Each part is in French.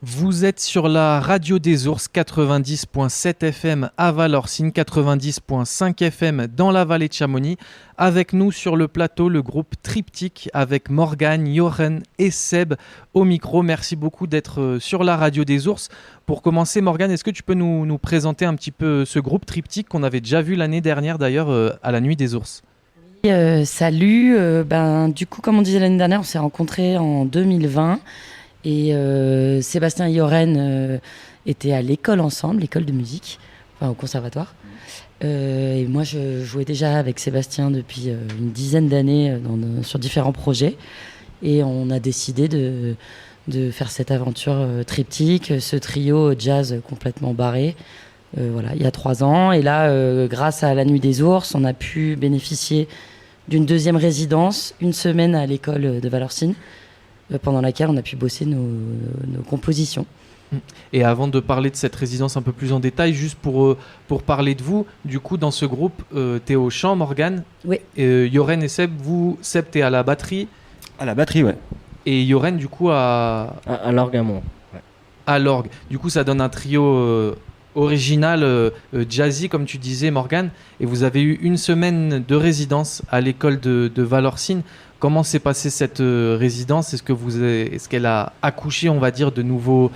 Vous êtes sur la radio des ours 90.7 FM à Valorcine, 90.5 FM dans la vallée de Chamonix. Avec nous sur le plateau, le groupe Triptyque avec Morgane, Yoren et Seb au micro. Merci beaucoup d'être sur la radio des ours. Pour commencer, Morgane, est-ce que tu peux nous présenter un petit peu ce groupe Triptyque qu'on avait déjà vu l'année dernière d'ailleurs à la Nuit des ours? Salut, du coup, comme on disait l'année dernière, on s'est rencontrés en 2020. Et Sébastien et Yoren étaient à l'école ensemble, l'école de musique, enfin au conservatoire. Et moi, je jouais déjà avec Sébastien depuis une dizaine d'années sur différents projets. Et on a décidé de faire cette aventure triptyque, ce trio jazz complètement barré, il y a 3 ans. Et là, grâce à la Nuit des ours, on a pu bénéficier d'une deuxième résidence, une semaine à l'école de Valorcine, pendant laquelle on a pu bosser nos compositions. Et avant de parler de cette résidence un peu plus en détail, juste pour parler de vous, du coup dans ce groupe, t'es au chant, Morgane. Oui. Yoren et Seb, Seb t'es à la batterie. À la batterie, ouais. Et Yoren du coup à l'orgue à moi. Ouais. À l'orgue. Du coup ça donne un trio original, jazzy comme tu disais, Morgane. Et vous avez eu une semaine de résidence à l'école de Valorcine. Comment s'est passée cette résidence ? Est-ce qu'elle a accouché, on va dire, de nouveaux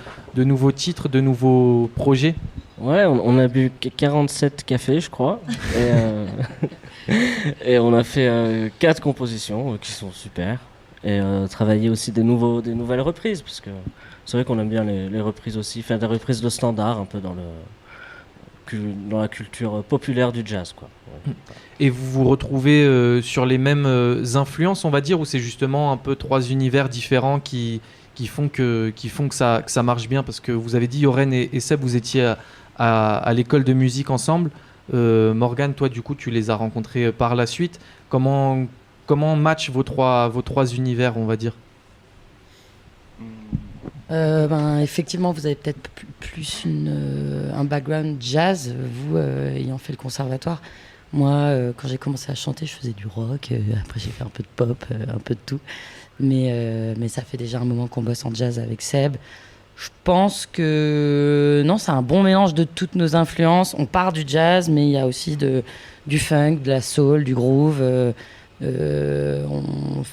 titres, de nouveaux projets ? Ouais, on a bu 47 cafés, je crois. Et on a fait 4 compositions qui sont super. Et travaillé aussi des nouvelles reprises, parce que c'est vrai qu'on aime bien les reprises aussi. Faire des reprises de standards, un peu dans la culture populaire du jazz, quoi. Ouais. Et vous vous retrouvez sur les mêmes influences, on va dire, ou c'est justement un peu 3 univers différents qui font que ça marche bien? Parce que vous avez dit, Yoren et Seb, vous étiez à l'école de musique ensemble. Morgane, toi, du coup, tu les as rencontrés par la suite. Comment matchent vos trois univers, on va dire? Effectivement, vous avez peut-être plus un background jazz, vous ayant fait le conservatoire. Moi, quand j'ai commencé à chanter, je faisais du rock. Après, j'ai fait un peu de pop, un peu de tout. Mais ça fait déjà un moment qu'on bosse en jazz avec Seb. Je pense que non, c'est un bon mélange de toutes nos influences. On part du jazz, mais il y a aussi du funk, de la soul, du groove. On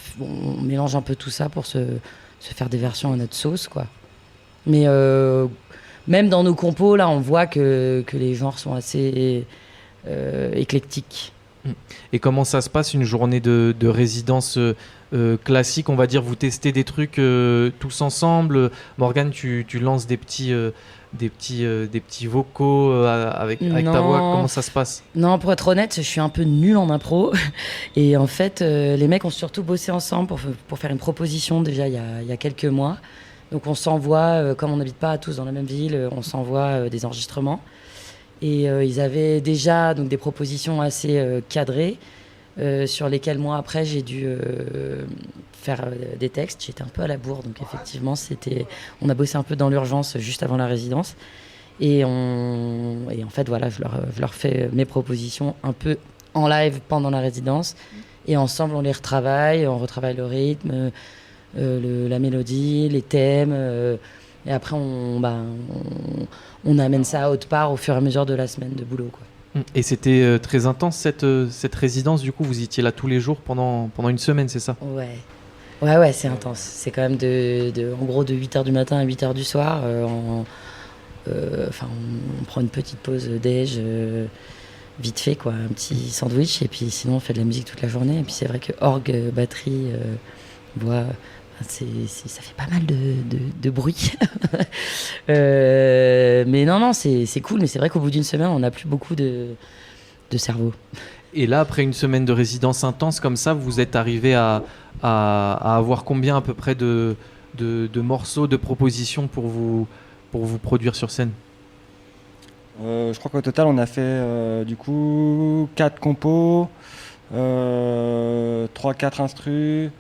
mélange un peu tout ça pour se faire des versions à notre sauce, quoi. Mais même dans nos compos, là, on voit que les genres sont assez éclectiques. Et comment ça se passe une journée de résidence classique, on va dire? Vous testez des trucs tous ensemble. Morgane, tu lances des petits vocaux avec ta voix. Comment ça se passe? Non, pour être honnête, je suis un peu nulle en impro. Et en fait, les mecs ont surtout bossé ensemble pour faire une proposition déjà il y a quelques mois. Donc on s'envoie, comme on n'habite pas tous dans la même ville, on s'envoie des enregistrements. Et ils avaient déjà donc, des propositions assez cadrées, sur lesquelles moi après j'ai dû faire des textes. J'étais un peu à la bourre, donc effectivement on a bossé un peu dans l'urgence juste avant la résidence. Et en fait voilà, je leur fais mes propositions un peu en live pendant la résidence. Et ensemble on les retravaille, on retravaille le rythme, la mélodie, les thèmes. Et après on amène ça à haute part au fur et à mesure de la semaine de boulot, quoi. Et c'était très intense cette résidence, du coup vous étiez là tous les jours pendant une semaine, c'est ça? Ouais, c'est intense. C'est quand même en gros de 8h du matin à 8h du soir. On prend une petite pause déj, vite fait, quoi, un petit sandwich, et puis sinon on fait de la musique toute la journée. Et puis c'est vrai que orgue, batterie, voix, ça fait pas mal de bruit. Mais non, c'est cool, mais c'est vrai qu'au bout d'une semaine, on n'a plus beaucoup de cerveau. Et là, après une semaine de résidence intense comme ça, vous êtes arrivé à avoir combien à peu près de morceaux, de propositions pour vous produire sur scène? Je crois qu'au total, on a fait du coup 4 compos, 3-4 instrus,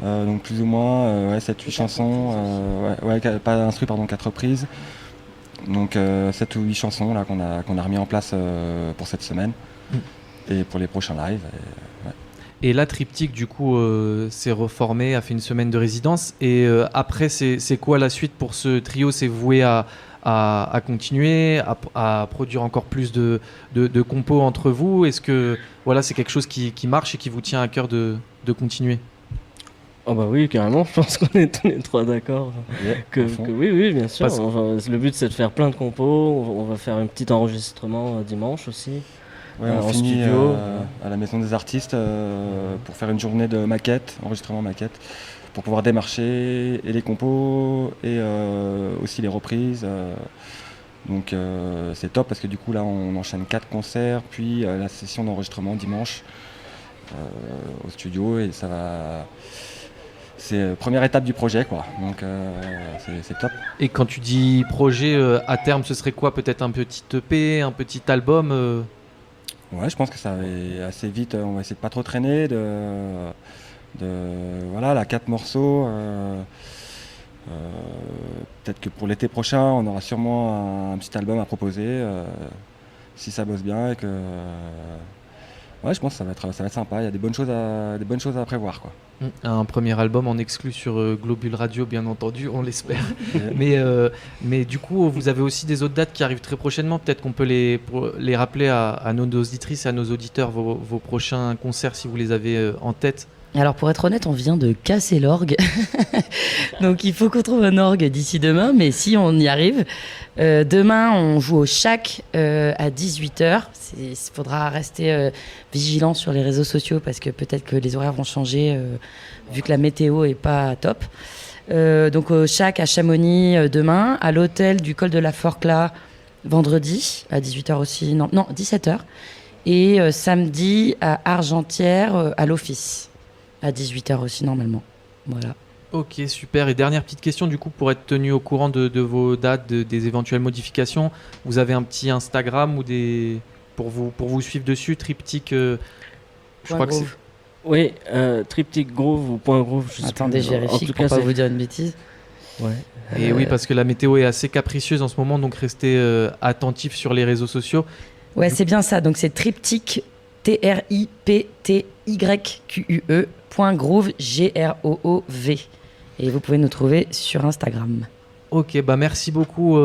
donc plus ou moins 7-8 chansons, pas instrus, pardon, 4 reprises. Donc 7 ou 8 chansons là, qu'on a remis en place pour cette semaine et pour les prochains lives. Et là, Triptyque, du coup, s'est reformé, a fait une semaine de résidence. Et après, c'est quoi la suite pour ce trio? C'est voué à continuer, à produire encore plus de compos entre vous? Est-ce que voilà, c'est quelque chose qui marche et qui vous tient à cœur de continuer? Oh bah oui, carrément, je pense qu'on est tous les trois d'accord que oui, bien sûr. Enfin, le but c'est de faire plein de compos, on va faire un petit enregistrement dimanche aussi. Ouais, on en finit studio. à la Maison des Artistes pour faire une journée de maquette, enregistrement maquette, pour pouvoir démarcher et les compos et aussi les reprises. Donc c'est top parce que du coup là on enchaîne 4 concerts, puis la session d'enregistrement dimanche au studio et ça va. C'est la première étape du projet, quoi. Donc c'est top. Et quand tu dis projet, à terme, ce serait quoi? Peut-être un petit EP, un petit album Ouais, je pense que ça va assez vite. On va essayer de pas trop traîner. Voilà, là, 4 morceaux. Peut-être que pour l'été prochain, on aura sûrement un petit album à proposer. Si ça bosse bien et que. Ouais, je pense que ça va être sympa. Il y a des bonnes choses à prévoir, quoi. Un premier album en exclu sur Globule Radio, bien entendu, on l'espère. Mais du coup, vous avez aussi des autres dates qui arrivent très prochainement. Peut-être qu'on peut les rappeler à nos auditrices et à nos auditeurs, vos prochains concerts, si vous les avez en tête. Alors pour être honnête, on vient de casser l'orgue. Donc il faut qu'on trouve un orgue d'ici demain, mais si on y arrive. Demain, on joue au Shack à 18h. Il faudra rester vigilant sur les réseaux sociaux parce que peut-être que les horaires vont changer vu que la météo est pas top. Donc au Shack à Chamonix demain, à l'hôtel du Col de la Forclaz vendredi à 18h aussi, non 17h. Et samedi à Argentière à l'Office à 18h aussi normalement. Voilà. Ok, super. Et dernière petite question, du coup, pour être tenu au courant de vos dates, des éventuelles modifications, vous avez un petit Instagram ou pour vous suivre dessus, Triptyque. Je crois que c'est. Oui, Triptyque Groove ou Point Groove. Attendez, je vérifie pour pas vous dire une bêtise. Ouais. Et oui, parce que la météo est assez capricieuse en ce moment, donc restez attentifs sur les réseaux sociaux. Ouais, c'est bien ça. Donc c'est Triptyque, TRIPTYQUE, .groove, GROOV. Et vous pouvez nous trouver sur Instagram. Ok, bah merci beaucoup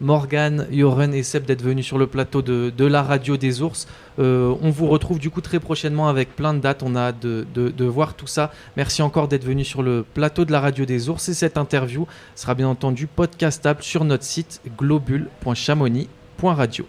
Morgane, Yoren et Seb d'être venus sur le plateau de la radio des ours. On vous retrouve du coup très prochainement avec plein de dates, on a hâte de voir tout ça. Merci encore d'être venus sur le plateau de la radio des ours et cette interview sera bien entendu podcastable sur notre site globule.chamonix.radio.